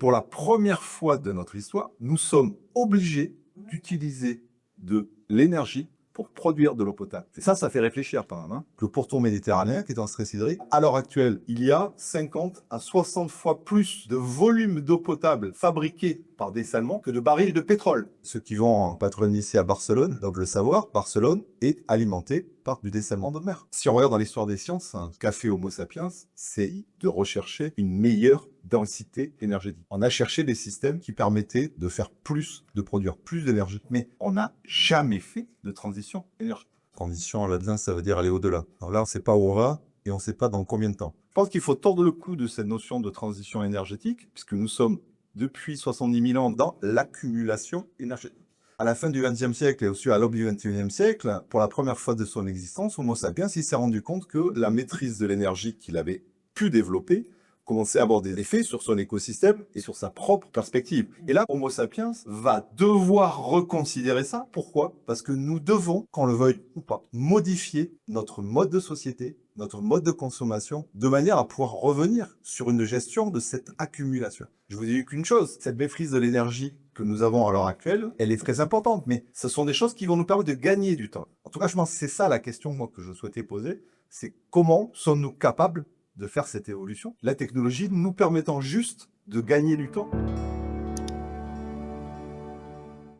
pour la première fois de notre histoire, nous sommes obligés d'utiliser de l'énergie pour produire de l'eau potable. Et ça fait réfléchir quand même. Le pourtour méditerranéen, qui est en stress hydrique, à l'heure actuelle, il y a 50 à 60 fois plus de volume d'eau potable fabriqué par dessalement que de barils de pétrole. Ceux qui vont en Patronie ici à Barcelone doivent le savoir, Barcelone est alimentée par du dessalement de mer. Si on regarde dans l'histoire des sciences, un café Homo sapiens, c'est de rechercher une meilleure densité énergétique. On a cherché des systèmes qui permettaient de faire plus, de produire plus d'énergie. Mais on n'a jamais fait de transition énergétique. Transition, là-dedans, ça veut dire aller au-delà. Alors là, on ne sait pas où on va et on ne sait pas dans combien de temps. Je pense qu'il faut tordre le cou de cette notion de transition énergétique, puisque nous sommes, depuis 70 000 ans, dans l'accumulation énergétique. À la fin du XXe siècle et aussi à l'aube du XXIe siècle, pour la première fois de son existence, Homo sapiens il s'est rendu compte que la maîtrise de l'énergie qu'il avait pu développer commençait à avoir des effets sur son écosystème et sur sa propre perspective. Et là, Homo sapiens va devoir reconsidérer ça. Pourquoi? Parce que nous devons, qu'on le veuille ou pas, modifier notre mode de société, notre mode de consommation, de manière à pouvoir revenir sur une gestion de cette accumulation. Je vous dis qu'une chose, cette maîtrise de l'énergie que nous avons à l'heure actuelle, elle est très importante, mais ce sont des choses qui vont nous permettre de gagner du temps. En tout cas, je pense que c'est ça la question moi, que je souhaitais poser, c'est comment sommes-nous capables de faire cette évolution, la technologie nous permettant juste de gagner du temps.